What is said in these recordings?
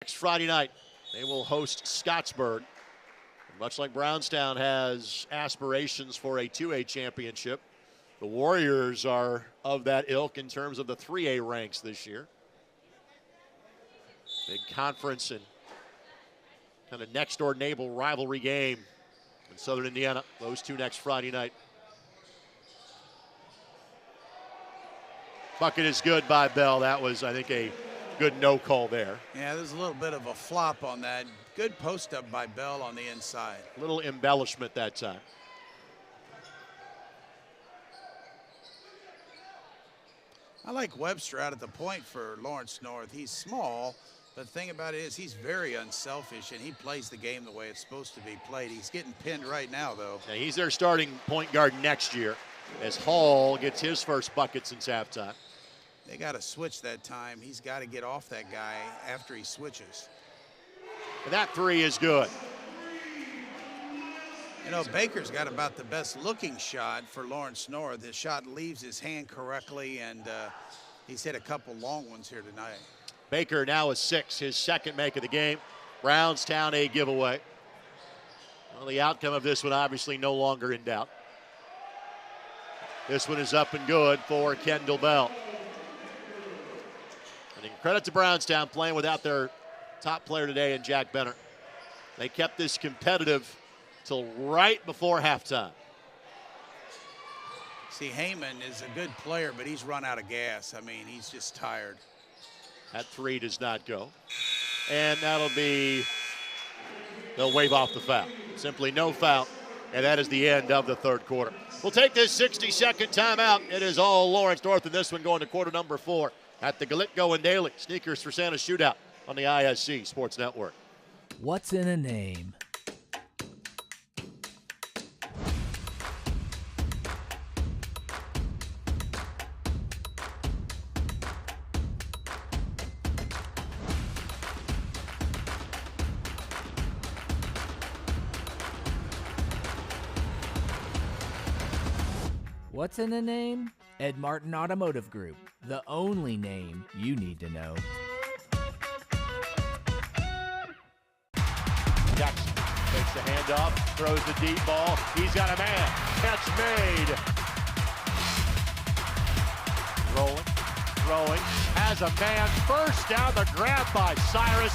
Next Friday night, they will host Scottsburg. Much like Brownstown has aspirations for a 2A championship, the Warriors are of that ilk in terms of the 3A ranks this year. Big conference and kind of next-door neighbor rivalry game in Southern Indiana. Those two next Friday night. Bucket is good by Bell. That was, I think, a good no call there. Yeah, there's a little bit of a flop on that. Good post up by Bell on the inside. Little embellishment that time. I like Webster out at the point for Lawrence North. He's small, but the thing about it is he's very unselfish, and he plays the game the way it's supposed to be played. He's getting pinned right now, though. Yeah, he's their starting point guard next year as Hall gets his first bucket since halftime. They got to switch that time. He's got to get off that guy after he switches. And that three is good. You know, Baker's got about the best looking shot for Lawrence North. His shot leaves his hand correctly, and he's hit a couple long ones here tonight. Baker now is 6, his second make of the game. Brownstown a giveaway. Well, the outcome of this one obviously no longer in doubt. This one is up and good for Kendall Bell. And credit to Brownstown playing without their top player today in Jack Benner. They kept this competitive till right before halftime. See, Heyman is a good player, but he's run out of gas. I mean, he's just tired. That three does not go. And that'll be, they'll wave off the foul. Simply no foul, and that is the end of the third quarter. We'll take this 60-second timeout. It is all Lawrence North in this one going to quarter number 4 at the Galitko and Daly Sneakers for Santa Shootout on the ISC Sports Network. What's in a name? What's in a name? Ed Martin Automotive Group, the only name you need to know. Jackson takes the handoff, throws the deep ball. He's got a man. Catch made. Rolling, throwing, has a man. First down, the grab by Cyrus.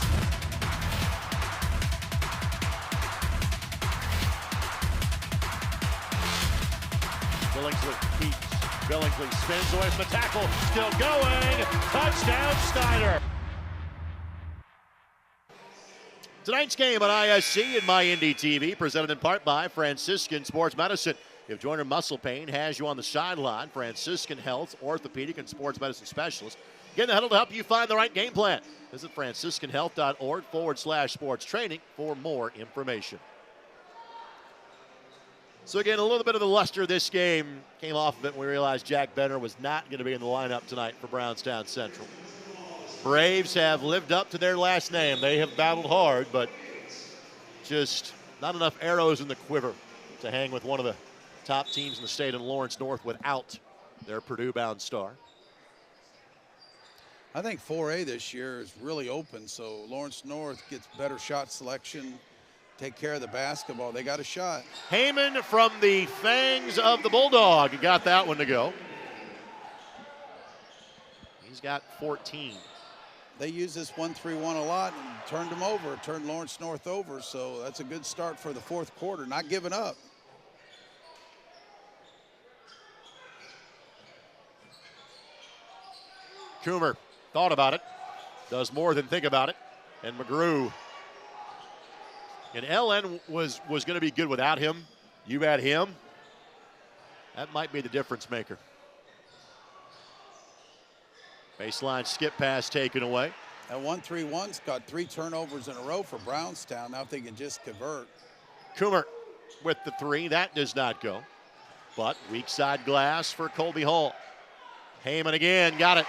Billingsley keeps. Billingsley spins away from the tackle. Still going. Touchdown, Snyder. Tonight's game on ISC and MyIndy TV, presented in part by Franciscan Sports Medicine. If joint or muscle pain has you on the sideline, Franciscan Health, orthopedic and sports medicine specialist. Get in the huddle to help you find the right game plan. Visit franciscanhealth.org/sports training for more information. So again, a little bit of the luster of this game came off of it when we realized Jack Benner was not going to be in the lineup tonight for Brownstown Central. Braves have lived up to their last name. They have battled hard, but just not enough arrows in the quiver to hang with one of the top teams in the state in Lawrence North without their Purdue-bound star. I think 4A this year is really open, so Lawrence North gets better shot selection, take care of the basketball. They got a shot. Heyman from the fangs of the Bulldog got that one to go. He's got 14. They use this 1-3-1 a lot and turned them over, turned Lawrence North over, so that's a good start for the fourth quarter, not giving up. Coomer thought about it, does more than think about it, and McGrew. And LN was going to be good without him. You add him, that might be the difference maker. Baseline skip pass taken away. That 1-3-1's got 3 turnovers in a row for Brownstown. Now if they can just convert. Coomer with the 3, that does not go. But weak side glass for Colby Hall. Heyman again, got it.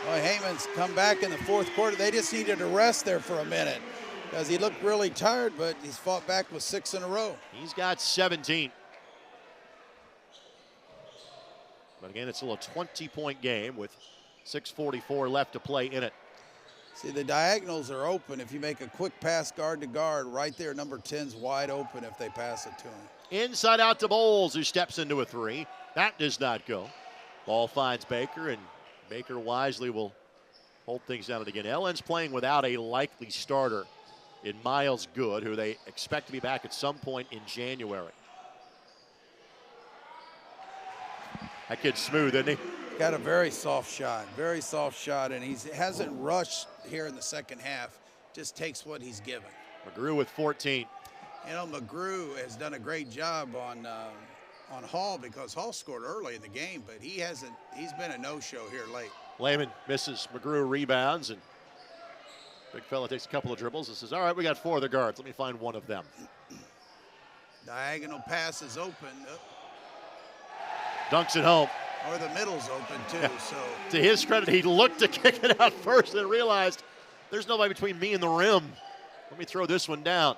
Well, Heyman's come back in the fourth quarter. They just needed a rest there for a minute because he looked really tired, but he's fought back with 6 in a row. He's got 17. But again, it's still a 20-point game with 6:44 left to play in it. See, the diagonals are open. If you make a quick pass guard to guard, right there, number 10's wide open if they pass it to him. Inside out to Bowles, who steps into a three. That does not go. Ball finds Baker, and Baker wisely will hold things down. And again, LN's playing without a likely starter in Miles Good, who they expect to be back at some point in January. That kid's smooth, isn't he? Got a very soft shot, and he hasn't rushed here in the second half. Just takes what he's given. McGrew with 14. You know, McGrew has done a great job on Hall because Hall scored early in the game, but he's been a no-show here late. Lehman misses. McGrew rebounds, and big fella takes a couple of dribbles and says, all right, we got 4 of the guards. Let me find one of them. Diagonal pass is open. Dunks it home. Or the middle's open, too. So to his credit, he looked to kick it out first and realized there's nobody between me and the rim. Let me throw this one down.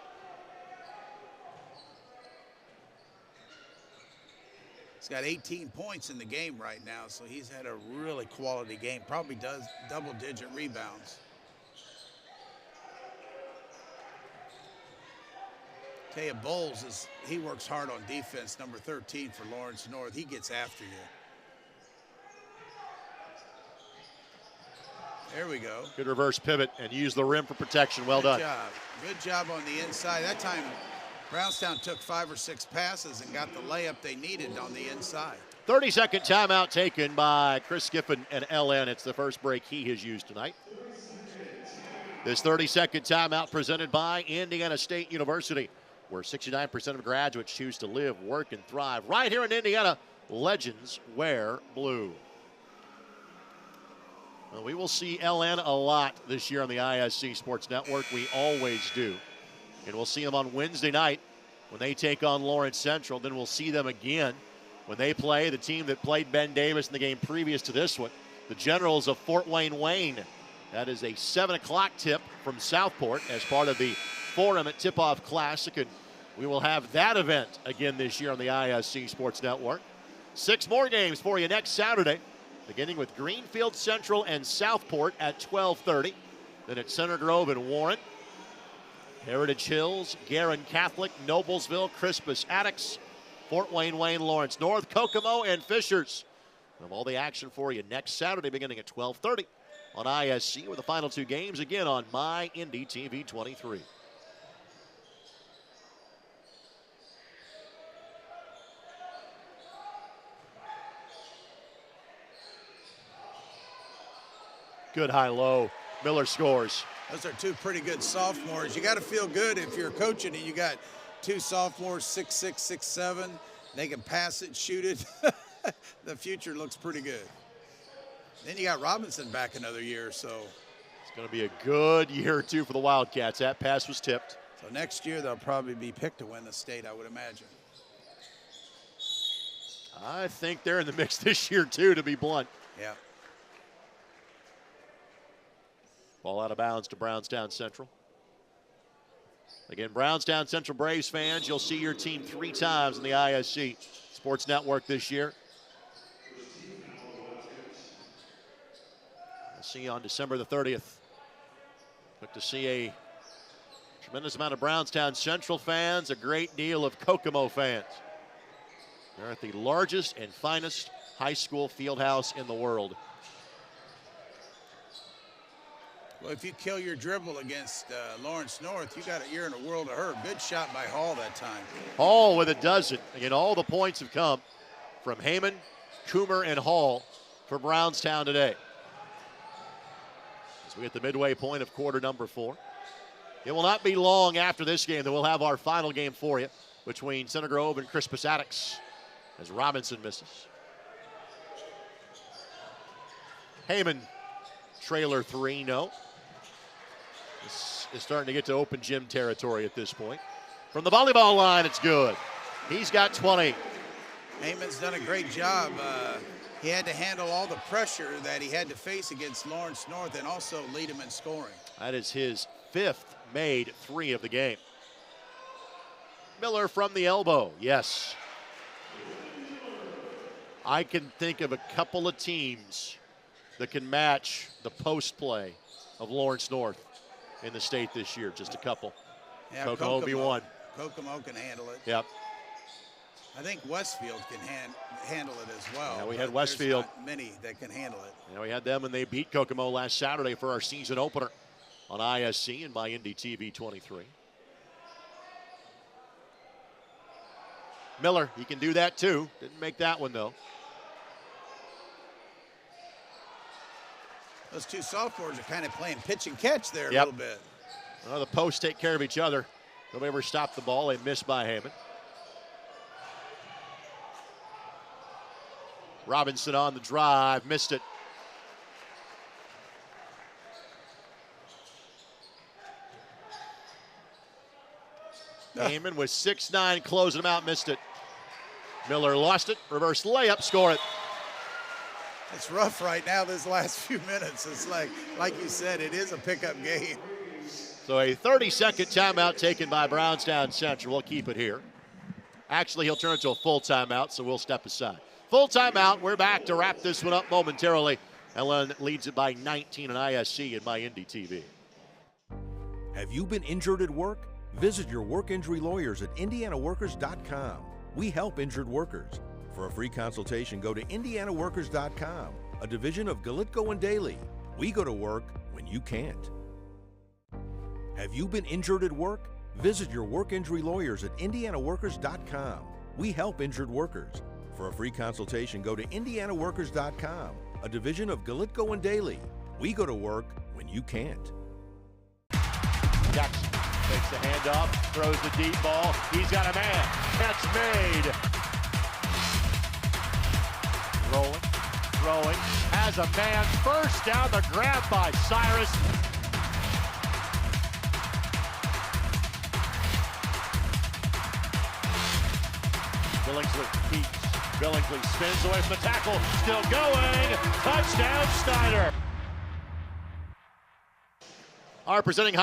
He's got 18 points in the game right now, so he's had a really quality game. Probably does double-digit rebounds. Tell you, Bowles, he works hard on defense, number 13 for Lawrence North. He gets after you. There we go. Good reverse pivot and use the rim for protection. Well done. Good job on the inside. That time, Brownstown took 5 or 6 passes and got the layup they needed on the inside. 30-second timeout taken by Chris Skiffen and LN. It's the first break he has used tonight. This 30-second timeout presented by Indiana State University, where 69% of graduates choose to live, work, and thrive. Right here in Indiana, legends wear blue. Well, we will see LN a lot this year on the ISC Sports Network. We always do. And we'll see them on Wednesday night when they take on Lawrence Central. Then we'll see them again when they play the team that played Ben Davis in the game previous to this one, the Generals of Fort Wayne. That is a 7 o'clock tip from Southport as part of the Forum at Tip-Off Classic. And we will have that event again this year on the ISC Sports Network. 6 more games for you next Saturday, beginning with Greenfield Central and Southport at 12:30. Then at Center Grove and Warren, Heritage Hills, Guerin Catholic, Noblesville, Crispus, Attucks, Fort Wayne, Lawrence North, Kokomo, and Fishers. We'll have all the action for you next Saturday beginning at 12:30 on ISC, with the final 2 games again on My Indy TV 23. Good high-low. Miller scores. Those are 2 pretty good sophomores. You got to feel good if you're coaching and you got 2 sophomores, 6'6", 6'7". They can pass it, shoot it. The future looks pretty good. Then you got Robinson back another year, so. It's going to be a good year or 2 for the Wildcats. That pass was tipped. So next year they'll probably be picked to win the state, I would imagine. I think they're in the mix this year, too, to be blunt. Yeah. Ball out of bounds to Brownstown Central. Again, Brownstown Central Braves fans, you'll see your team 3 times in the ISC Sports Network this year. We'll see you on December the 30th. Look to see a tremendous amount of Brownstown Central fans, a great deal of Kokomo fans. They're at the largest and finest high school field house in the world. Well, if you kill your dribble against Lawrence North, you're in a world of hurt. Good shot by Hall that time. Hall with a dozen. Again, all the points have come from Heyman, Coomer, and Hall for Brownstown today. As we get the midway point of quarter number 4. It will not be long after this game that we'll have our final game for you between Center Grove and Crispus Attucks as Robinson misses. Heyman, trailer 3, no. This is starting to get to open gym territory at this point. From the volleyball line, it's good. He's got 20. Heyman's done a great job. He had to handle all the pressure that he had to face against Lawrence North and also lead him in scoring. That is his 5th made 3 of the game. Miller from the elbow, yes. I can think of a couple of teams that can match the post play of Lawrence North in the state this year. Just a couple. Yeah, Kokomo be one. Kokomo can handle it. Yep. I think Westfield can handle it as well. Yeah, we had Westfield. There's not many that can handle it. Yeah, we had them, and they beat Kokomo last Saturday for our season opener on ISC and by Indy TV 23. Miller, he can do that too. Didn't make that one though. Those two sophomores are kind of playing pitch and catch there a Yep. little bit. Well, the posts take care of each other. Nobody ever stopped the ball. They missed by Heyman. Robinson on the drive, missed it. Heyman with 6'9", closing him out, missed it. Miller lost it, reverse layup, score it. It's rough right now this last few minutes. It's like you said, it is a pickup game. So a 30-second timeout taken by Brownstown Central. We'll keep it here. Actually, he'll turn it to a full timeout, so we'll step aside. Full timeout. We're back to wrap this one up momentarily. Ellen leads it by 19 on ISC and by Indy TV. Have you been injured at work? Visit your work injury lawyers at indianaworkers.com. We help injured workers. For a free consultation, go to indianaworkers.com, a division of Galitko and Daly. We go to work when you can't. Have you been injured at work? Visit your work injury lawyers at indianaworkers.com. We help injured workers. For a free consultation, go to indianaworkers.com, a division of Galitko and Daly. We go to work when you can't. Jackson takes the handoff, throws the deep ball. He's got a man. Catch made. Rolling, throwing, has a man. First down, the grab by Cyrus. Billingsley keeps. Billingsley spins away from the tackle. Still going. Touchdown, Snyder. Our presenting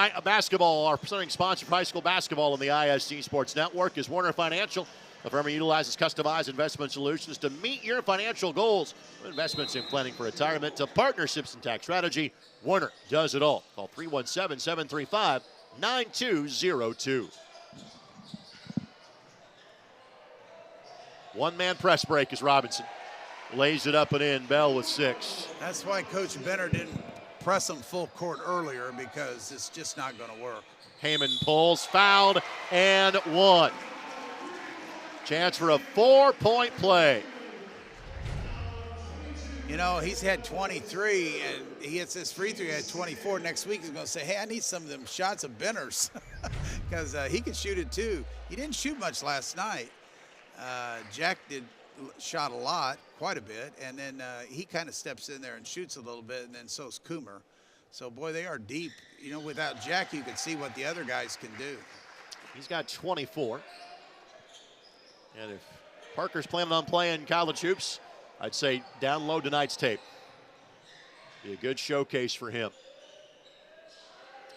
sponsor for high school basketball on the ISC Sports Network is Warner Financial. The firm utilizes customized investment solutions to meet your financial goals. From investments in planning for retirement to partnerships and tax strategy, Warner does it all. Call 317-735-9202. One-man press break as Robinson lays it up and in. Bell with 6. That's why Coach Benner didn't press him full court earlier, because it's just not going to work. Heyman pulls, fouled, and 1. Chance for a 4-point play. You know, he's had 23, and he hits this free throw. He had 24. Next week, he's going to say, hey, I need some of them shots of Benner's, because he can shoot it too. He didn't shoot much last night. Jack shot a lot, quite a bit, and then he kind of steps in there and shoots a little bit, and then so's Coomer. So, boy, they are deep. You know, without Jack, you can see what the other guys can do. He's got 24. And if Parker's planning on playing college hoops, I'd say download tonight's tape. Be a good showcase for him.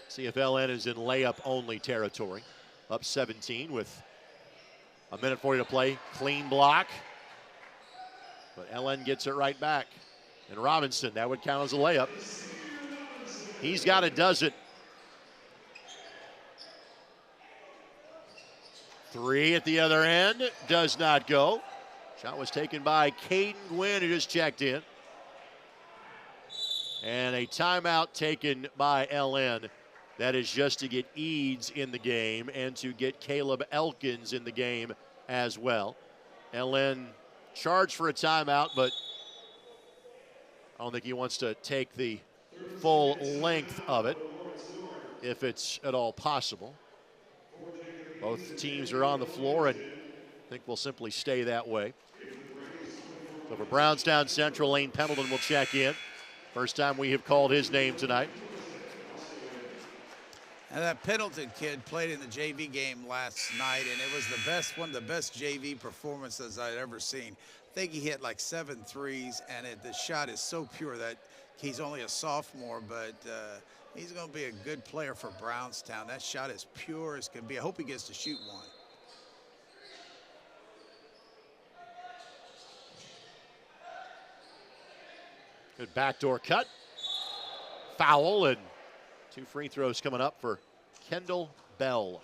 CFLN is in layup-only territory. Up 17 with a minute 40 to play. Clean block. But LN gets it right back. And Robinson, that would count as a layup. He's got a dozen. 3 at the other end, does not go. Shot was taken by Caden Gwynn, who just checked in. And a timeout taken by LN. That is just to get Eads in the game and to get Caleb Elkins in the game as well. LN charged for a timeout, but I don't think he wants to take the full length of it, if it's at all possible. Both teams are on the floor, and I think we'll simply stay that way. So for Brownstown Central, Lane Pendleton will check in. First time we have called his name tonight. And that Pendleton kid played in the JV game last night, and it was one of the best JV performances I'd ever seen. I think he hit like 7 threes, and the shot is so pure that he's only a sophomore, but he's going to be a good player for Brownstown. That shot is pure as can be. I hope he gets to shoot one. Good backdoor cut. Foul, and 2 free throws coming up for Kendall Bell.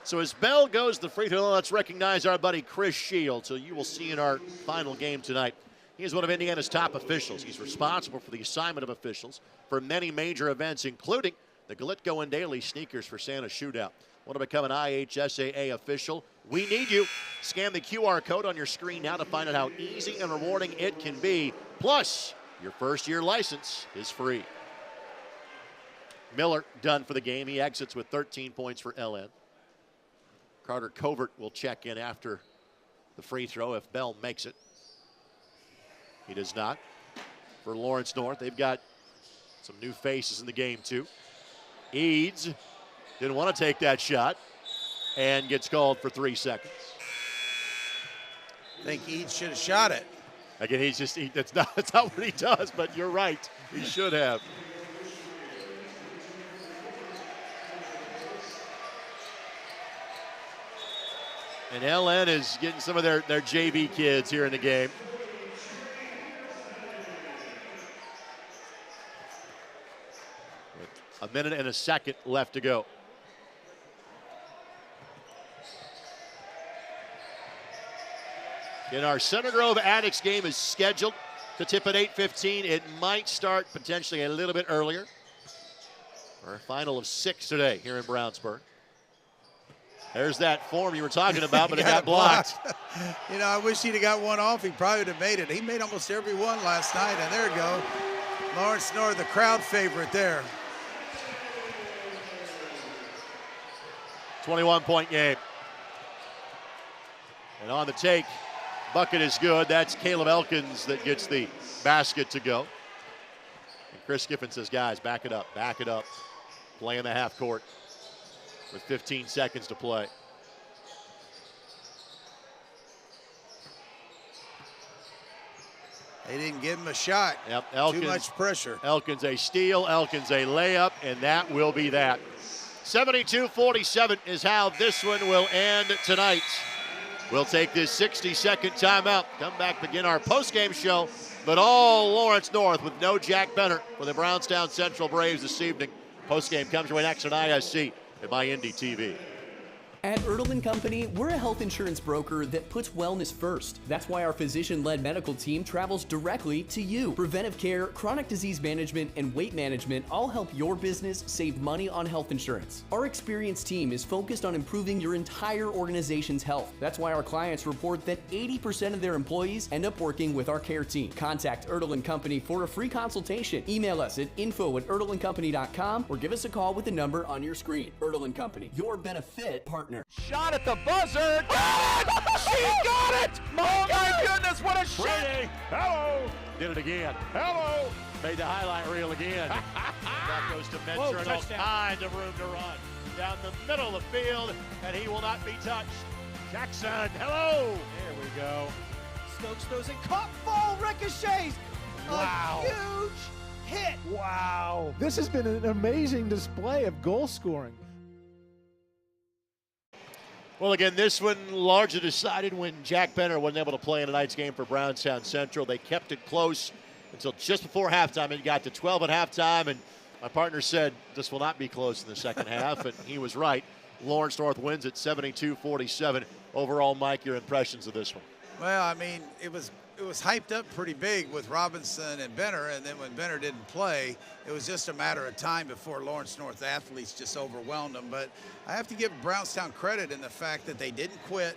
So as Bell goes to the free throw, let's recognize our buddy Chris Shields, who you will see in our final game tonight. He is one of Indiana's top officials. He's responsible for the assignment of officials for many major events, including the Galitko and Daily Sneakers for Santa Shootout. Want to become an IHSAA official? We need you. Scan the QR code on your screen now to find out how easy and rewarding it can be. Plus, your first-year license is free. Miller done for the game. He exits with 13 points for LN. Carter Covert will check in after the free throw if Bell makes it. He does not. For Lawrence North, they've got some new faces in the game, too. Eads didn't want to take that shot and gets called for 3 seconds. I think Eads should have shot it. Again, that's not what he does, but you're right. He should have. And LN is getting some of their JV kids here in the game. With a minute and a second left to go. And our Center Grove Attucks game is scheduled to tip at 8:15. It might start potentially a little bit earlier. For a final of 6 today here in Brownsburg. There's that form you were talking about, but it got blocked. You know, I wish he'd have got one off. He probably would have made it. He made almost every one last night, and there you go. Lawrence North, the crowd favorite there. 21-point game. And on the take, bucket is good. That's Caleb Elkins that gets the basket to go. And Chris Giffen says, guys, back it up, back it up. Play in the half court with 15 seconds to play. They didn't give him a shot. Yep, Elkins, too much pressure. Elkins a steal, Elkins a layup, and that will be that. 72-47 is how this one will end tonight. We'll take this 60-second timeout. Come back, begin our post-game show, but all Lawrence North with no Jack Benner for the Brownstown Central Braves this evening. Post-game comes your way next on ISC at MyIndy TV. At Erdl & Company, we're a health insurance broker that puts wellness first. That's why our physician-led medical team travels directly to you. Preventive care, chronic disease management, and weight management all help your business save money on health insurance. Our experienced team is focused on improving your entire organization's health. That's why our clients report that 80% of their employees end up working with our care team. Contact Erdl & Company for a free consultation. Email us at info@erdlandcompany.com or give us a call with the number on your screen. Erdl & Company, your benefit partner. Shot at the buzzer. Got it! She got it! Oh my goodness, what a shot! Brady, hello! Did it again. Hello! Made the highlight reel again. That goes to Mentor and all kinds of room to run. Down the middle of the field, and he will not be touched. Jackson, hello! There we go. Stokes throws it, caught, fall, ricochets. Wow. A huge hit. Wow. This has been an amazing display of goal scoring. Well, again, this one largely decided when Jack Benner wasn't able to play in tonight's game for Brownstown Central. They kept it close until just before halftime. It got to 12 at halftime, and my partner said this will not be close in the second half, and he was right. Lawrence North wins at 72-47. Overall, Mike, your impressions of this one? Well, I mean, it was hyped up pretty big with Robinson and Benner, and then when Benner didn't play, it was just a matter of time before Lawrence North athletes just overwhelmed them. But I have to give Brownstown credit in the fact that they didn't quit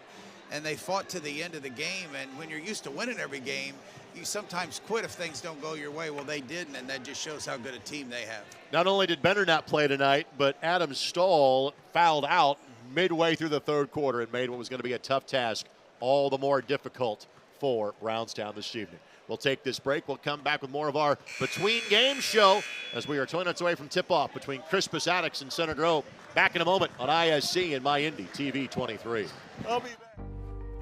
and they fought to the end of the game. And when you're used to winning every game, you sometimes quit if things don't go your way. Well, they didn't, and that just shows how good a team they have. Not only did Benner not play tonight, but Adam Stahl fouled out midway through the third quarter and made what was going to be a tough task all the more difficult for Brownstown this evening. We'll take this break. We'll come back with more of our Between Games show as we are 20 minutes away from tip-off between Crispus, Attucks, and Center Grove. Back in a moment on ISC and MyIndy TV 23. I'll be back.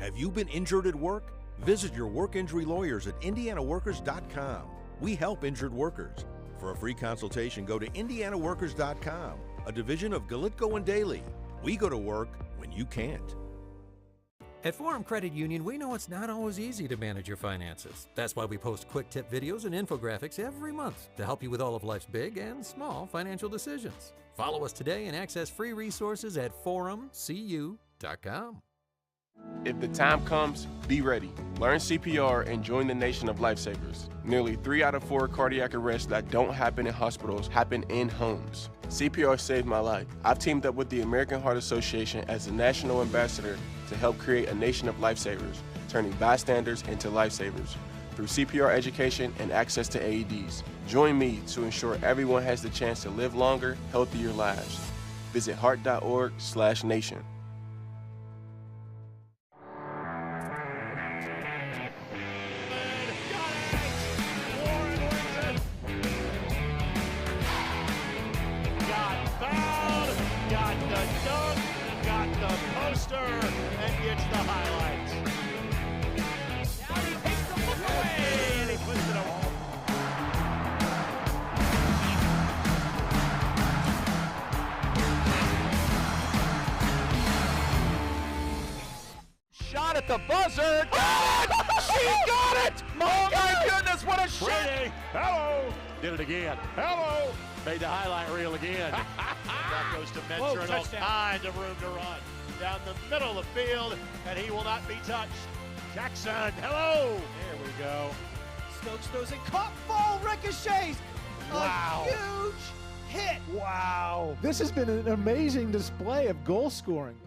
Have you been injured at work? Visit your work injury lawyers at indianaworkers.com. We help injured workers. For a free consultation, go to indianaworkers.com, a division of Galitko and Daily. We go to work when you can't. At Forum Credit Union, we know it's not always easy to manage your finances. That's why we post quick tip videos and infographics every month to help you with all of life's big and small financial decisions. Follow us today and access free resources at forumcu.com. If the time comes, be ready. Learn CPR and join the nation of lifesavers. Nearly 3 out of 4 cardiac arrests that don't happen in hospitals happen in homes. CPR saved my life. I've teamed up with the American Heart Association as a national ambassador to help create a nation of lifesavers, turning bystanders into lifesavers through CPR education and access to AEDs. Join me to ensure everyone has the chance to live longer, healthier lives. Visit heart.org/nation. And gets the highlights. Now he takes the look away and he puts it away. Shot at the buzzer. She got it! Oh my goodness, what a shot! Hello. Did it again. Hello. Made the highlight reel again. That goes to Mentor and all kinds of room to run. Down the middle of the field, and he will not be touched. Jackson, hello. There we go. Stokes throws it, caught, ball ricochets. Wow. A huge hit. Wow. This has been an amazing display of goal scoring.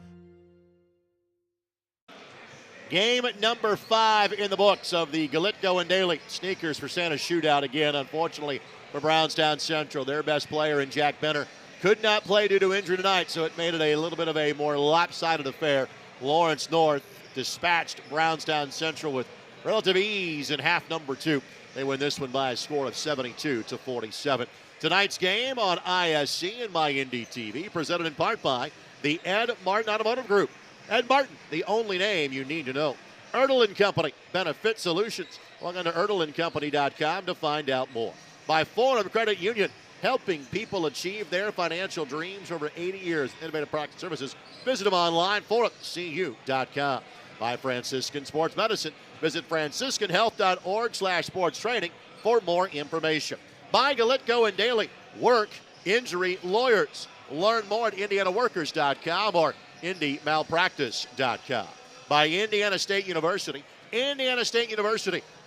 Game number 5 in the books of the Galitko and Daly Sneakers for Santa Shootout again. Unfortunately for Brownstown Central, their best player in Jack Benner could not play due to injury tonight, so it made it a little bit of a more lopsided affair. Lawrence North dispatched Brownstown Central with relative ease in half number 2. They win this one by a score of 72-47. Tonight's game on ISC and MyNDTV, presented in part by the Ed Martin Automotive Group. Ed Martin, the only name you need to know. Ertl & Company, Benefit Solutions. Log on to ertlandcompany.com to find out more. By Forum Credit Union, helping people achieve their financial dreams over 80 years. Innovative Practice Services. Visit them online, forumcu.com. By Franciscan Sports Medicine. Visit franciscanhealth.org/sports training for more information. By Galitko and Daly, Work Injury Lawyers. Learn more at indianaworkers.com or indymalpractice.com. By Indiana State University,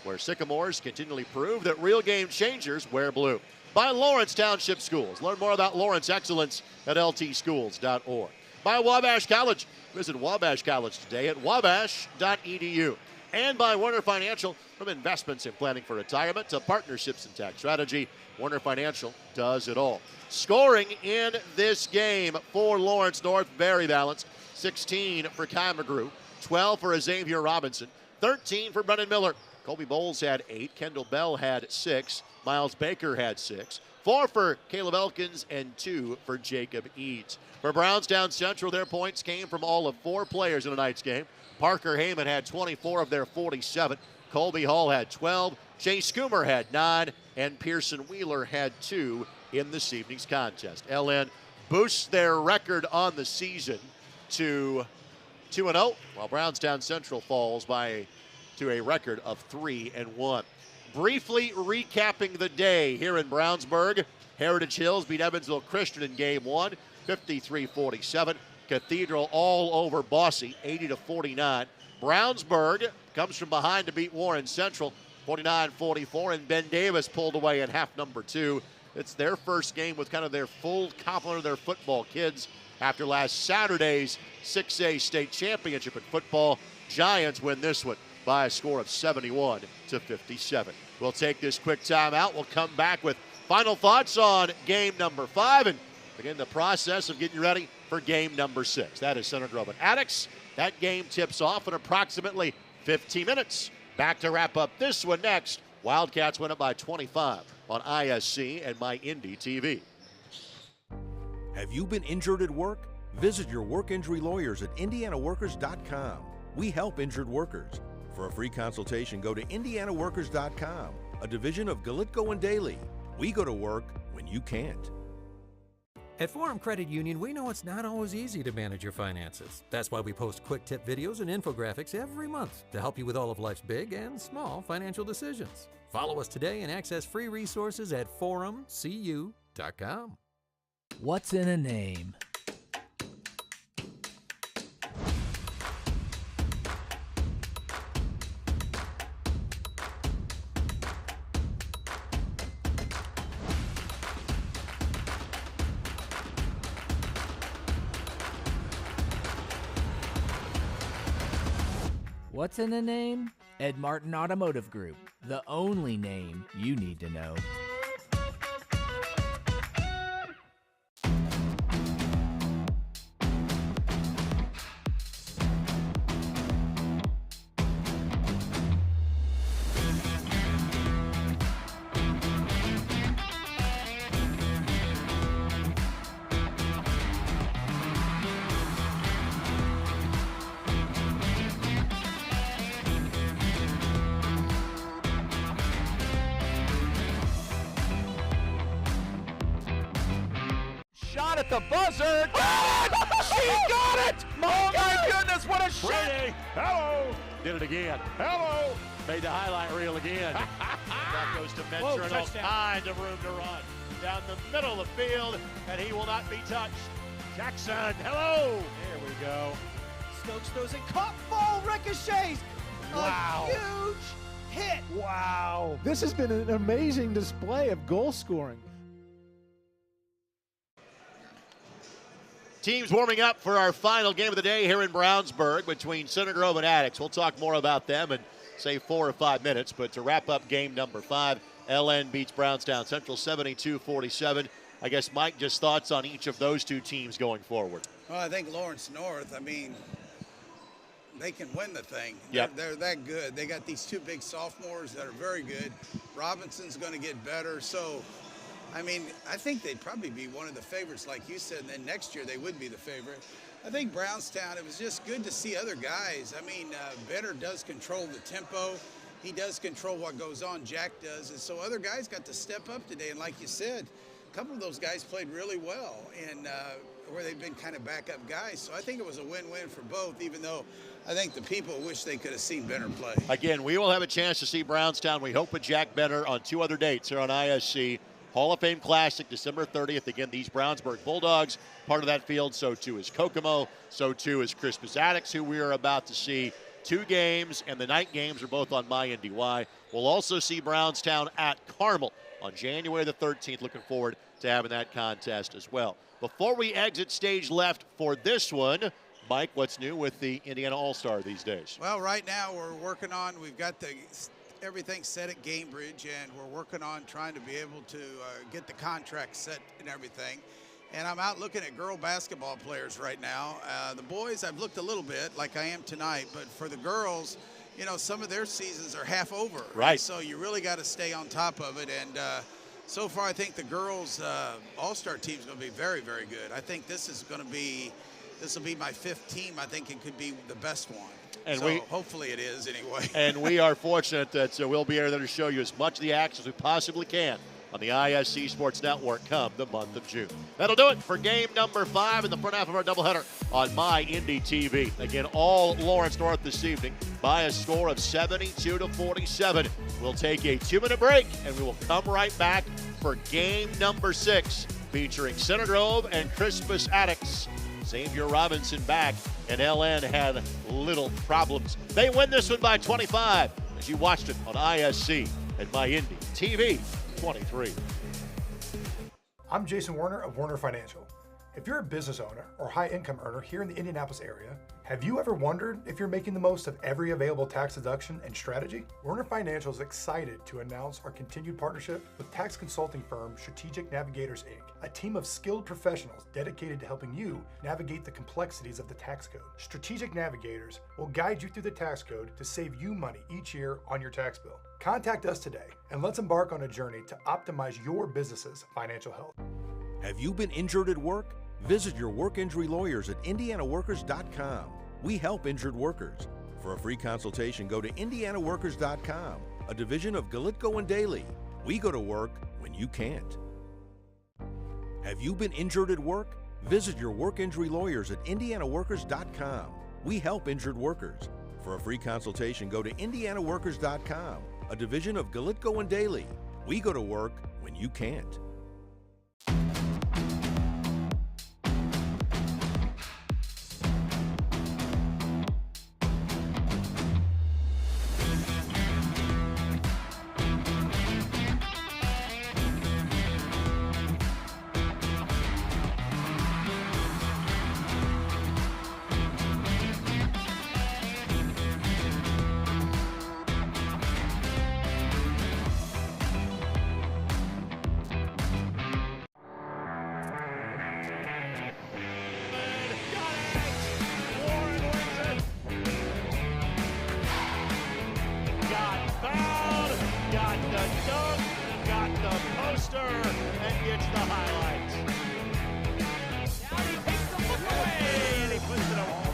where Sycamores continually prove that real game changers wear blue. By Lawrence Township Schools. Learn more about Lawrence excellence at ltschools.org. By Wabash College. Visit Wabash College today at wabash.edu. And by Warner Financial, from investments in planning for retirement to partnerships and tax strategy, Warner Financial does it all. Scoring in this game for Lawrence North, very balanced. 16 for Kai McGrew, 12 for Xavier Robinson, 13 for Brennan Miller. Colby Bowles had 8, Kendall Bell had 6, Miles Baker had 6, 4 for Caleb Elkins, and 2 for Jacob Eads. For Brownstown Central, their points came from all of 4 players in tonight's game. Parker Heyman had 24 of their 47. Colby Hall had 12. Chase Coomer had 9. And Pearson Wheeler had 2 in this evening's contest. LN boosts their record on the season to 2-0, while Brownstown Central falls to a record of 3-1. Briefly recapping the day here in Brownsburg, Heritage Hills beat Evansville Christian in Game 1, 53-47. Cathedral all over Bosse, 80-49. Brownsburg comes from behind to beat Warren Central, 49-44, and Ben Davis pulled away in half number 2. It's their first game with kind of their full complement of their football kids after last Saturday's 6A state championship in football. Giants win this one by a score of 71-57. We'll take this quick timeout. We'll come back with final thoughts on game number 5 and begin the process of getting ready for game number 6. That is Center Grove and Attucks. That game tips off in approximately 15 minutes. Back to wrap up this one next. Wildcats win it by 25 on ISC and MyNDTV. Have you been injured at work? Visit your work injury lawyers at indianaworkers.com. We help injured workers. For a free consultation, go to indianaworkers.com, a division of Galitko and Daly. We go to work when you can't. At Forum Credit Union, we know it's not always easy to manage your finances. That's why we post quick tip videos and infographics every month to help you with all of life's big and small financial decisions. Follow us today and access free resources at forumcu.com. What's in a name? What's in a name? Ed Martin Automotive Group, the only name you need to know. Shot at the buzzer. Got it! She got it! Oh my goodness, what a shot! Hello. Did it again. Hello. Made the highlight reel again. That goes to Mentor and all kinds of room to run. Down the middle of the field, and he will not be touched. Jackson, hello. There we go. Stokes throws it, caught, ball ricochets. Wow. A huge hit. Wow. This has been an amazing display of goal scoring. Teams warming up for our final game of the day here in Brownsburg between Center Grove and Attucks. We'll talk more about them in, say, 4 or 5 minutes. But to wrap up game number 5, LN beats Brownstown Central 72-47. I guess, Mike, just thoughts on each of those two teams going forward. Well, I think Lawrence North, I mean, they can win the thing. Yep. They're that good. They got these 2 big sophomores that are very good. Robinson's going to get better. So, I mean, I think they'd probably be one of the favorites, like you said, and then next year they would be the favorite. I think Brownstown, it was just good to see other guys. I mean, Benner does control the tempo. He does control what goes on. Jack does. And so other guys got to step up today. And like you said, a couple of those guys played really well, and where they've been kind of backup guys. So I think it was a win-win for both, even though I think the people wish they could have seen Benner play. Again, we will have a chance to see Brownstown. We hope with Jack Benner on 2 other dates here on ISC. Hall of Fame Classic, December 30th. Again, these Brownsburg Bulldogs, part of that field. So too is Kokomo. So too is Crispus Attucks, who we are about to see. 2 games, and the night games are both on MyNDY. We'll also see Brownstown at Carmel on January the 13th. Looking forward to having that contest as well. Before we exit stage left for this one, Mike, what's new with the Indiana All-Star these days? Well, right now we're working on, we've got everything set at Gamebridge, and we're working on trying to be able to get the contract set and everything. And I'm out looking at girl basketball players right now. The boys, I've looked a little bit like I am tonight, but for the girls, you know, some of their seasons are half over. Right. So you really got to stay on top of it. And so far, I think the girls All-Star team is going to be very, very good. I think this will be my 5th team. I think it could be the best one. And so hopefully it is anyway. And we are fortunate that we'll be able to show you as much of the action as we possibly can on the ISC Sports Network come the month of June. That'll do it for game number 5 in the front half of our doubleheader on MyNDTV. Again, all Lawrence North this evening by a score of 72-47. We'll take a 2-minute break, and we will come right back for game number 6, featuring Center Grove and Crispus Attucks. Xavier Robinson back, and LN had little problems. They win this one by 25, as you watched it on ISC and MyNDTV 23. I'm Jason Werner of Werner Financial. If you're a business owner or high-income earner here in the Indianapolis area, have you ever wondered if you're making the most of every available tax deduction and strategy? Werner Financial is excited to announce our continued partnership with tax consulting firm Strategic Navigators, Inc., a team of skilled professionals dedicated to helping you navigate the complexities of the tax code. Strategic Navigators will guide you through the tax code to save you money each year on your tax bill. Contact us today, and let's embark on a journey to optimize your business's financial health. Have you been injured at work? Visit your work injury lawyers at indianaworkers.com. We help injured workers. For a free consultation, go to indianaworkers.com, a division of Galitko and Daly. We go to work when you can't. Have you been injured at work? Visit your work injury lawyers at indianaworkers.com. We help injured workers. For a free consultation, go to indianaworkers.com, a division of Galitko and Daly. We go to work when you can't. And gets the highlights. Now he takes the look away and he puts it away.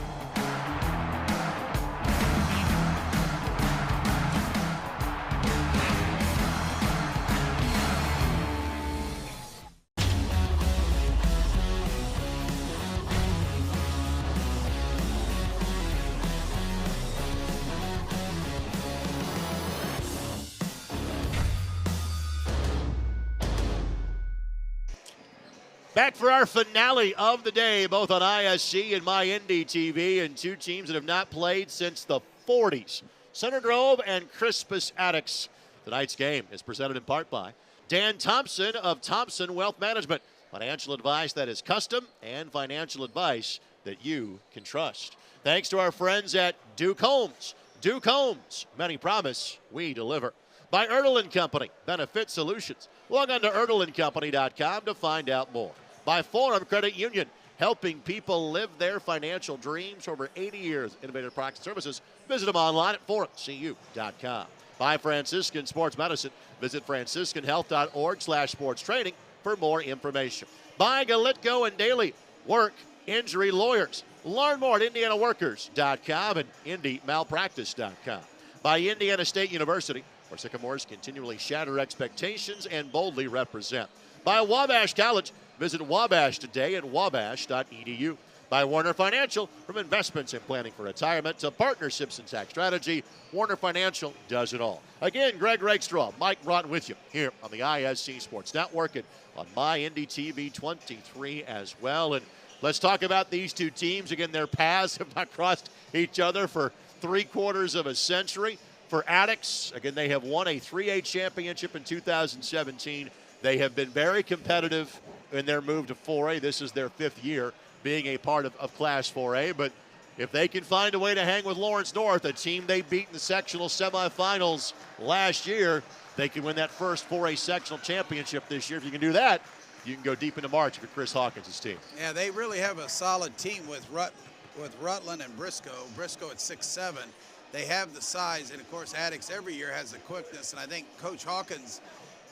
Back for our finale of the day, both on ISC and MyND TV, and two teams that have not played since the 40s. Center Grove and Crispus Attucks. Tonight's game is presented in part by Dan Thompson of Thompson Wealth Management. Financial advice that is custom and financial advice that you can trust. Thanks to our friends at Duke Homes. Duke Homes, many promise, we deliver. By Ertl & Company, Benefit Solutions. Log on to ertlandcompany.com to find out more. By Forum Credit Union, helping people live their financial dreams for over 80 years. Innovative products and services. Visit them online at forumcu.com. By Franciscan Sports Medicine. Visit franciscanhealth.org/sports training for more information. By Galitko and Daly, work injury lawyers. Learn more at indianaworkers.com and indymalpractice.com. By Indiana State University, where Sycamores continually shatter expectations and boldly represent. By Wabash College, visit Wabash today at wabash.edu. By Warner Financial, from investments and planning for retirement to partnerships and tax strategy, Warner Financial does it all. Again, Greg Rakestraw, Mike Broughton with you here on the ISC Sports Network and on MyND TV 23 as well. And let's talk about these two teams. Again, their paths have not crossed each other for 3/4 of a century. For Attucks, again, they have won a 3A championship in 2017. They have been very competitive in their move to 4A. This is their 5th year being a part of Class 4A. But if they can find a way to hang with Lawrence North, a team they beat in the sectional semifinals last year, they can win that first 4A sectional championship this year. If you can do that, you can go deep into March for Chris Hawkins' team. Yeah, they really have a solid team with Rutland and Briscoe. Briscoe at 6'7". They have the size, and of course Attucks every year has the quickness, and I think Coach Hawkins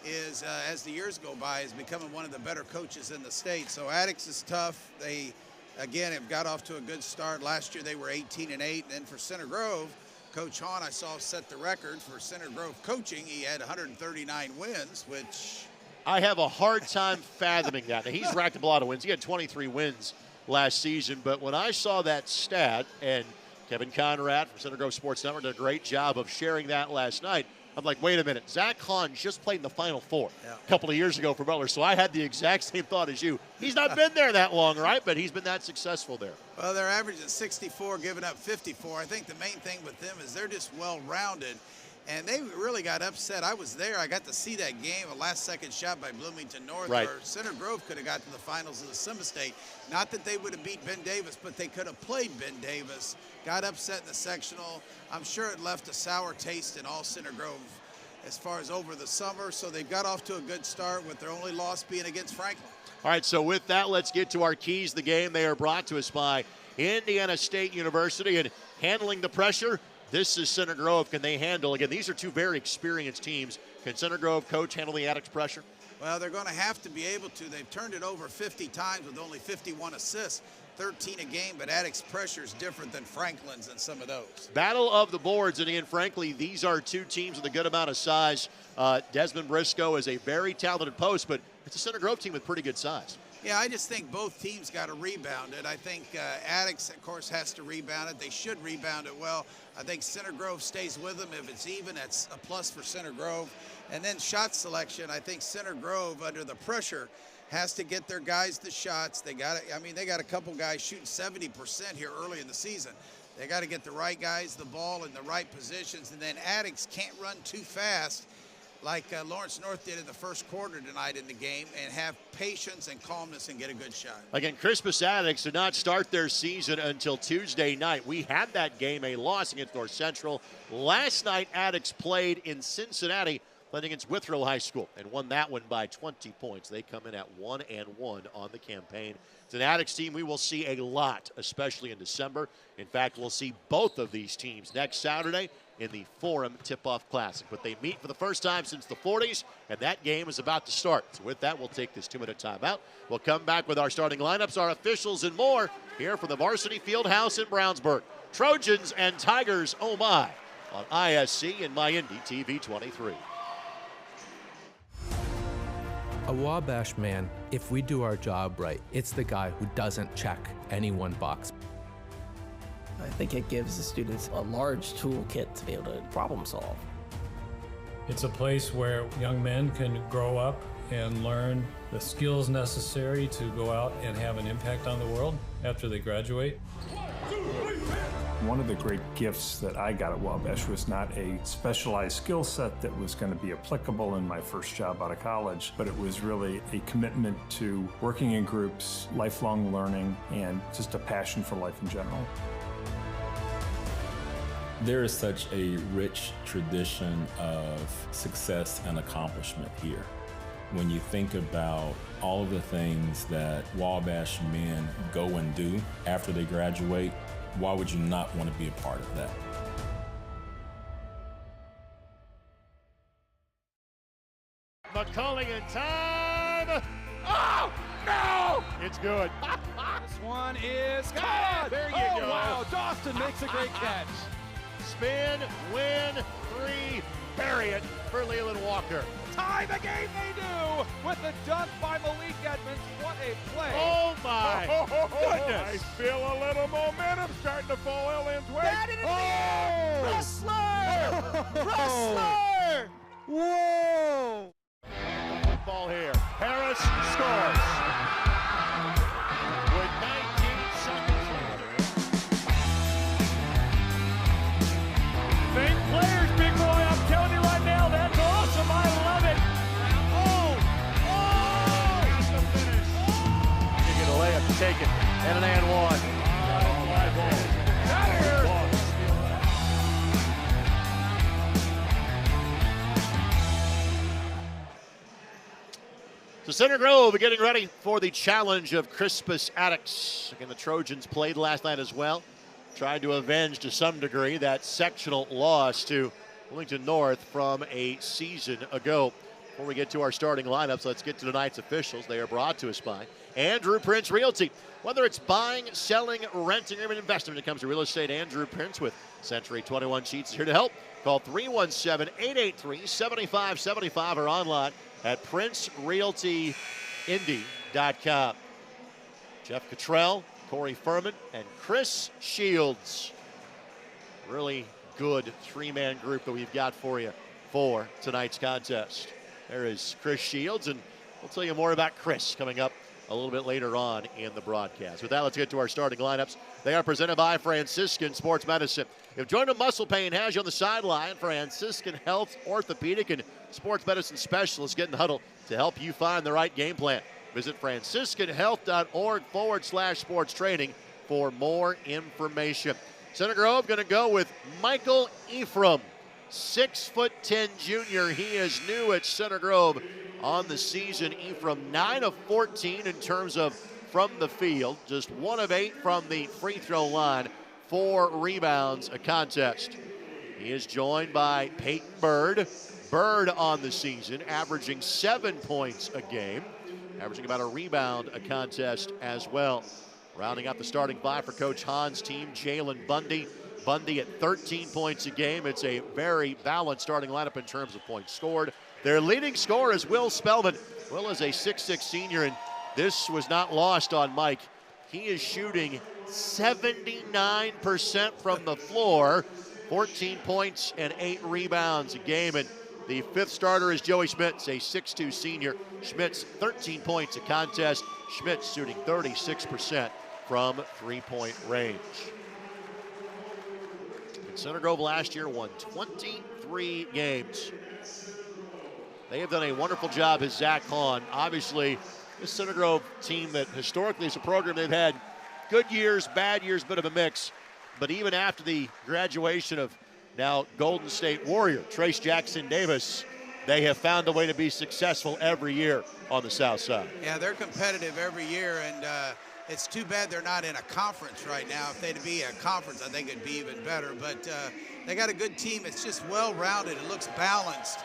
is, as the years go by, is becoming one of the better coaches in the state. So Attucks is tough. They, again, have got off to a good start. Last year they were 18-8, and then for Center Grove, Coach Hahn, I saw set the record for Center Grove coaching. He had 139 wins, which... I have a hard time fathoming that. Now, he's racked up a lot of wins. He had 23 wins last season, but when I saw that stat, and Kevin Conrad from Center Grove Sports Network did a great job of sharing that last night, I'm like, wait a minute. Zach Hahn just played in the Final Four a couple of years ago for Butler, so I had the exact same thought as you. He's not been there that long, right? But he's been that successful there. Well, they're averaging 64, giving up 54. I think the main thing with them is they're just well-rounded, and they really got upset. I was there. I got to see that game, a last-second shot by Bloomington North, where Center Grove could have got to the finals of the Semi-State. Not that they would have beat Ben Davis, but they could have played Ben Davis. Got upset in the sectional. I'm sure it left a sour taste in all Center Grove as far as over the summer, so they got off to a good start with their only loss being against Franklin. All right, so with that, let's get to our keys to the game. They are brought to us by Indiana State University, and handling the pressure, this is Center Grove. Can they handle? Again, these are two very experienced teams. Can Center Grove coach handle the Attucks pressure? Well, they're going to have to be able to. They've turned it over 50 times with only 51 assists. 13 a game, but Attucks pressure is different than Franklin's and some of those. Battle of the boards, and again, frankly, these are two teams with a good amount of size. Desmond Briscoe is a very talented post, but it's a Center Grove team with pretty good size. Yeah, I just think both teams got to rebound it. I think Attucks, of course, has to rebound it. They should rebound it well. I think Center Grove stays with them. If it's even, that's a plus for Center Grove. And then shot selection, I think Center Grove, under the pressure, has to get their guys the shots. They got a couple guys shooting 70% here early in the season. They got to get the right guys the ball in the right positions. And then Attucks can't run too fast like Lawrence North did in the first quarter tonight in the game, and have patience and calmness and get a good shot. Again, Crispus Attucks did not start their season until Tuesday night. We had that game, a loss against North Central. Last night, Attucks played in Cincinnati, playing against Withrow High School, and won that one by 20 points. They come in at 1-1 on the campaign. It's an Attucks team we will see a lot, especially in December. In fact, we'll see both of these teams next Saturday in the Forum Tip-Off Classic. But they meet for the first time since the 40s, and that game is about to start. So with that, we'll take this 2-minute timeout. We'll come back with our starting lineups, our officials, and more here from the Varsity Fieldhouse in Brownsburg. Trojans and Tigers, oh my, on ISC and MyIndy TV 23. A Wabash man, if we do our job right, it's the guy who doesn't check any one box. I think it gives the students a large toolkit to be able to problem solve. It's a place where young men can grow up and learn the skills necessary to go out and have an impact on the world after they graduate. One of the great gifts that I got at Wabash was not a specialized skill set that was going to be applicable in my first job out of college, but it was really a commitment to working in groups, lifelong learning, and just a passion for life in general. There is such a rich tradition of success and accomplishment here. When you think about all of the things that Wabash men go and do after they graduate, why would you not want to be a part of that? McCulling in time. Oh, no! It's good. This one is good. There you go. Wow, Dawson makes a great catch. Spin, win, 3, bury it for Leland Walker. Tie the game they do with the dunk by Malik Edmonds. What a play. Oh my goodness. I feel a little momentum starting to fall Ellen's way. That is Wrestler! Wrestler! Whoa! Ball here. Harris scores. With 19 seconds remaining. Fake players, big boy. I'm telling you right now, that's awesome. I love it. That's the finish. You get a layup taken and an and one. Out of here. So Center Grove getting ready for the challenge of Crispus Attucks. Again, the Trojans played last night as well. Tried to avenge to some degree that sectional loss to Wilmington North from a season ago. Before we get to our starting lineups, let's get to tonight's officials. They are brought to us by Andrew Prince Realty. Whether it's buying, selling, renting, or even investing when it comes to real estate, Andrew Prince with Century 21 Sheets is here to help. Call 317-883-7575 or online at PrinceRealtyIndy.com. Jeff Cottrell, Corey Furman, and Chris Shields. Really good three-man group that we've got for you for tonight's contest. There is Chris Shields, and we'll tell you more about Chris coming up a little bit later on in the broadcast. With that, let's get to our starting lineups. They are presented by Franciscan Sports Medicine. If joint and muscle pain has you on the sideline, Franciscan Health Orthopedic and Sports Medicine Specialists get in the huddle to help you find the right game plan. Visit franciscanhealth.org/sports training for more information. Center Grove going to go with Michael Ephraim, 6'10" junior. He is new at Center Grove on the season. Ephraim 9 of 14 in terms of from the field, just 1 of 8 from the free throw line, 4 rebounds a contest. He is joined by Peyton Bird. Bird on the season, averaging 7 points a game, averaging about a rebound a contest as well. Rounding out the starting five for Coach Hahn's team, Jalen Bundy. Bundy at 13 points a game. It's a very balanced starting lineup in terms of points scored. Their leading scorer is Will Spellman. Will is a 6'6" senior, and this was not lost on Mike. He is shooting 79% from the floor, 14 points and 8 rebounds a game. And the fifth starter is Joey Schmitz, a 6'2 senior. Schmitz, 13 points a contest. Schmitz shooting 36% from three-point range. And Center Grove last year won 23 games. They have done a wonderful job as Zach Hahn. Obviously, this Center Grove team that historically is a program they've had good years, bad years, bit of a mix. But even after the graduation of now Golden State Warrior, Trace Jackson Davis, they have found a way to be successful every year on the south side. Yeah, they're competitive every year, and it's too bad they're not in a conference right now. If they'd be a conference, I think it'd be even better. But they got a good team. It's just well-rounded. It looks balanced.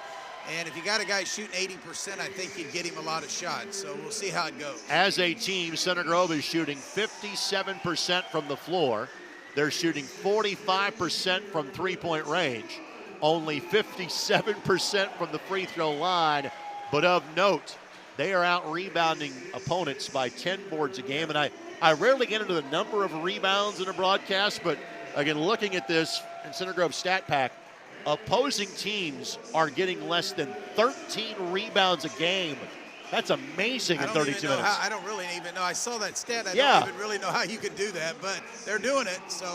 And if you got a guy shooting 80%, I think you'd get him a lot of shots. So we'll see how it goes. As a team, Center Grove is shooting 57% from the floor. They're shooting 45% from three-point range. Only 57% from the free throw line. But of note, they are out-rebounding opponents by 10 boards a game. And I rarely get into the number of rebounds in a broadcast, but again, looking at this in Center Grove Stat Pack, opposing teams are getting less than 13 rebounds a game. That's amazing in 32 minutes. I don't really even know. I saw that stat. I Yeah. don't even really know how you can do that, but they're doing it, so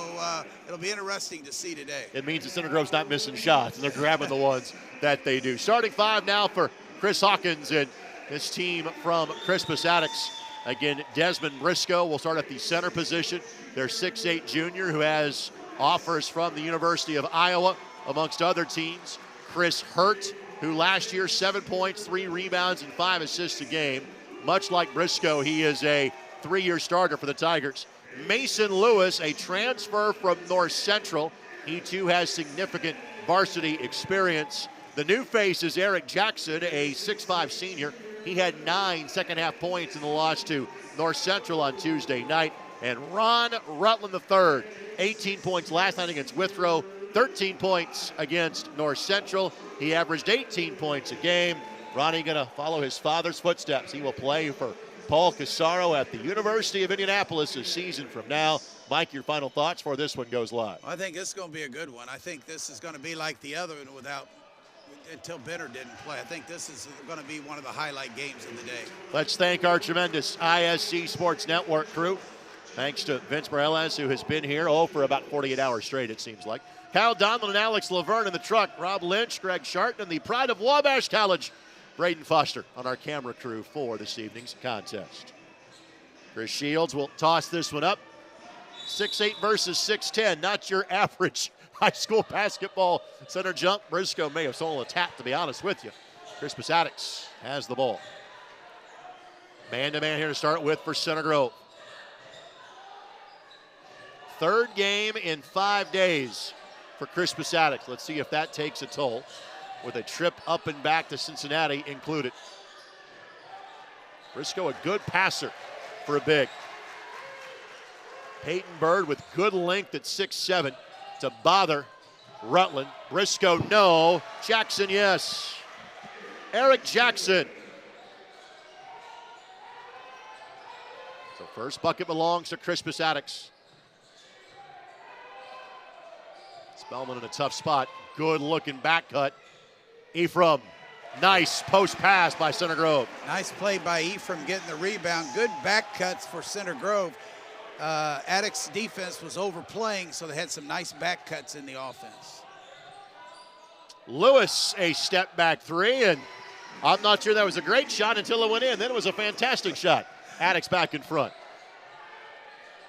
it'll be interesting to see today. It means that Center Grove's not missing shots, and they're grabbing the ones that they do. Starting five now for Chris Hawkins and his team from Crispus Attucks. Again, Desmond Briscoe will start at the center position. Their 6'8 junior who has offers from the University of Iowa, amongst other teams. Chris Hurt, who last year 7 points, 3 rebounds, and 5 assists a game. Much like Briscoe, he is a 3-year starter for the Tigers. Mason Lewis, a transfer from North Central. He too has significant varsity experience. The new face is Eric Jackson, a 6'5 senior. He had 9 second-half points in the loss to North Central on Tuesday night. And Ron Rutland III, 18 points last night against Withrow, 13 points against North Central. He averaged 18 points a game. Ronnie going to follow his father's footsteps. He will play for Paul Casaro at the University of Indianapolis a season from now. Mike, your final thoughts before this one goes live? I think this is going to be a good one. I think this is going to be like the other one until Benner didn't play. I think this is going to be one of the highlight games of the day. Let's thank our tremendous ISC Sports Network crew. Thanks to Vince Morales, who has been here, for about 48 hours straight, it seems like. Kyle Donlin and Alex Laverne in the truck. Rob Lynch, Greg Sharton, and the pride of Wabash College, Braden Foster, on our camera crew for this evening's contest. Chris Shields will toss this one up. 6'8 versus 6'10. Not your average high school basketball center jump. Briscoe may have stolen a tap, to be honest with you. Crispus Attucks has the ball. Man-to-man here to start with for Center Grove. Third game in 5 days for Crispus Attucks. Let's see if that takes a toll, with a trip up and back to Cincinnati included. Briscoe, a good passer for a big. Peyton Bird with good length at 6'7" to bother Rutland. Briscoe, no. Jackson, yes. Eric Jackson. So first bucket belongs to Crispus Attucks. Spellman in a tough spot. Good looking back cut. Ephraim, nice post pass by Center Grove. Nice play by Ephraim getting the rebound. Good back cuts for Center Grove. Attucks defense was overplaying, so they had some nice back cuts in the offense. Lewis, a step back three, and I'm not sure that was a great shot until it went in. Then it was a fantastic shot. Attucks back in front.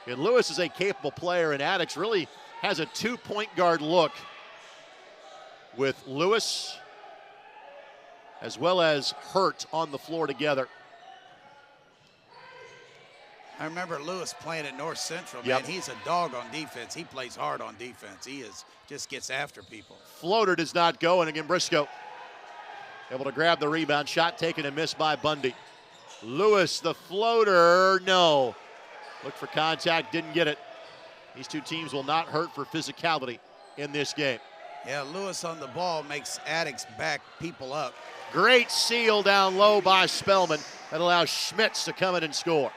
And Lewis is a capable player, and Attucks really has a 2-point guard look with Lewis as well as Hurt on the floor together. I remember Lewis playing at North Central. Man, Yep. he's a dog on defense. He plays hard on defense. He just gets after people. Floater does not go, and again Briscoe able to grab the rebound. Shot taken and missed by Bundy. Lewis, the floater, no. Looked for contact, didn't get it. These two teams will not hurt for physicality in this game. Yeah, Lewis on the ball makes Attucks back people up. Great seal down low by Spellman. That allows Schmitz to come in and score.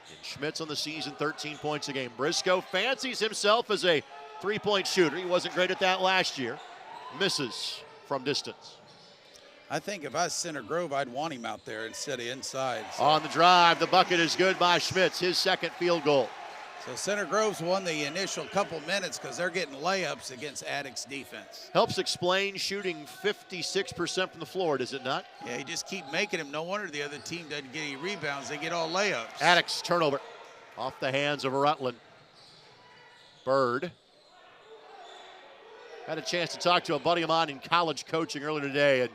And Schmitz on the season, 13 points a game. Briscoe fancies himself as a three-point shooter. He wasn't great at that last year. Misses from distance. I think if I was Center Grove, I'd want him out there instead of inside. So. On the drive, the bucket is good by Schmitz, his second field goal. So Center Grove's won the initial couple minutes because they're getting layups against Attucks defense. Helps explain shooting 56% from the floor, does it not? Yeah, you just keep making them. No wonder the other team doesn't get any rebounds. They get all layups. Attucks turnover off the hands of Rutland. Bird. Had a chance to talk to a buddy of mine in college coaching earlier today, and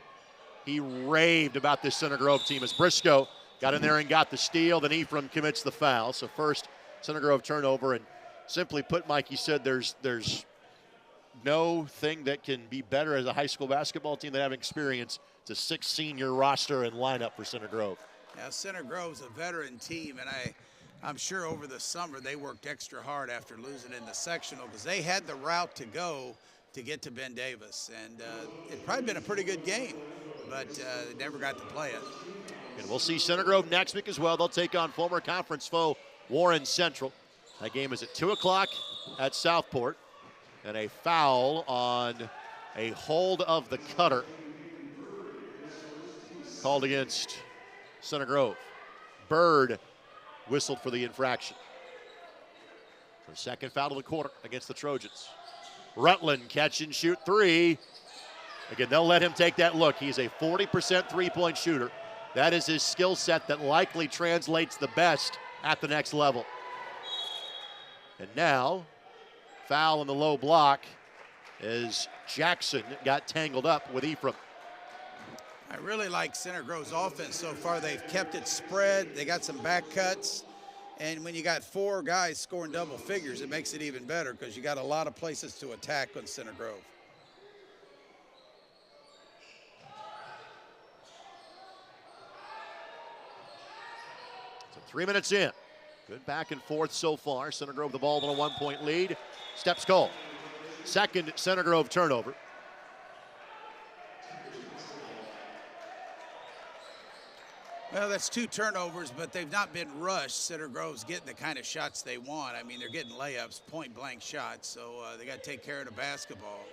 he raved about this Center Grove team as Briscoe got in there and got the steal. Then Ephraim commits the foul. So first Center Grove turnover, and simply put, Mike, he said there's no thing that can be better as a high school basketball team than having experience. It's a 6 senior roster and lineup for Center Grove. Now Center Grove's a veteran team, and I'm sure over the summer they worked extra hard after losing in the sectional because they had the route to go to get to Ben Davis, and it'd probably been a pretty good game, but they never got to play it. And we'll see Center Grove next week as well. They'll take on former conference foe Warren Central. That game is at 2 o'clock at Southport, and a foul on a hold of the cutter called against Center Grove. Bird whistled for the infraction. For second foul of the quarter against the Trojans. Rutland catch and shoot three. Again, they'll let him take that look. He's a 40% three-point shooter. That is his skill set that likely translates the best at the next level. And now, foul in the low block as Jackson got tangled up with Ephraim. I really like Center Grove's offense so far. They've kept it spread. They got some back cuts. And when you got 4 guys scoring double figures, it makes it even better because you got a lot of places to attack on Center Grove. So 3 minutes in. Good back and forth so far. Center Grove the ball on a 1-point lead. Steps called. Second Center Grove turnover. Well, that's 2 turnovers, but they've not been rushed. Center Grove's getting the kind of shots they want. I mean, they're getting layups, point-blank shots, so they got to take care of the basketball.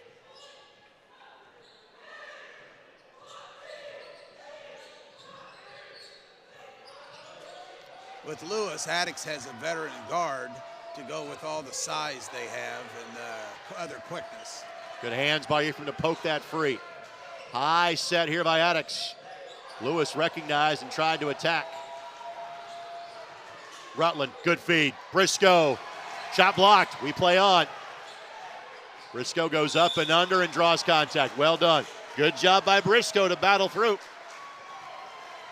With Lewis, Attucks has a veteran guard to go with all the size they have and other quickness. Good hands by Ephraim to poke that free. High set here by Attucks. Lewis recognized and tried to attack. Rutland, good feed. Briscoe, shot blocked. We play on. Briscoe goes up and under and draws contact. Well done. Good job by Briscoe to battle through.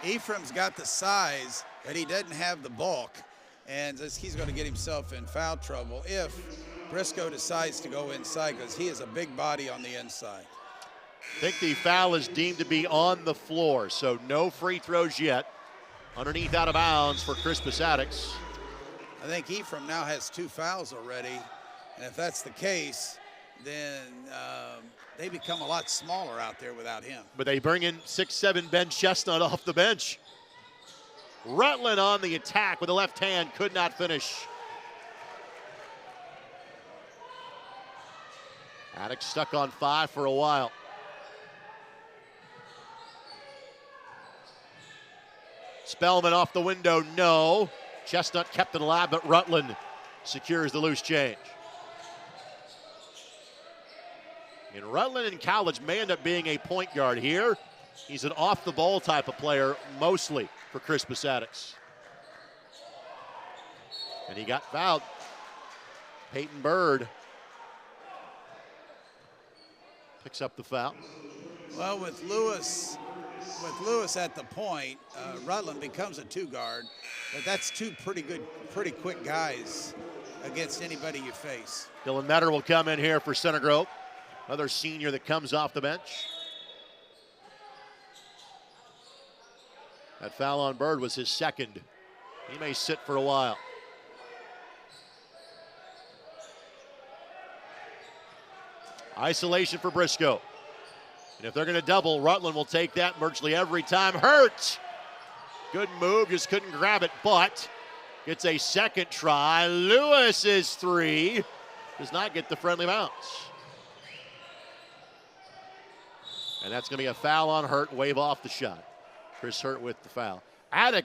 Ephraim's got the size, but he doesn't have the bulk. And he's going to get himself in foul trouble if Briscoe decides to go inside because he is a big body on the inside. I think the foul is deemed to be on the floor, so no free throws yet. Underneath out of bounds for Crispus Attucks. I think Ephraim now has 2 fouls already, and if that's the case, then they become a lot smaller out there without him. But they bring in 6'7" Ben Chestnut off the bench. Rutland on the attack with the left hand, could not finish. Attucks stuck on 5 for a while. Spellman off the window, no. Chestnut kept it alive, but Rutland secures the loose change. And Rutland in college may end up being a point guard here. He's an off-the-ball type of player, mostly for Crispus Attucks. And he got fouled. Peyton Bird picks up the foul. Well, with Lewis at the point, Rutland becomes a 2 guard, but that's 2 pretty quick guys against anybody you face. Dylan Metter will come in here for Center Grove. Another senior that comes off the bench. That foul on Bird was his second. He may sit for a while. Isolation for Briscoe. And if they're going to double, Rutland will take that virtually every time. Hurt! Good move, just couldn't grab it, but gets a second try. Lewis's three does not get the friendly bounce. And that's going to be a foul on Hurt, wave off the shot. Chris Hurt with the foul. Attucks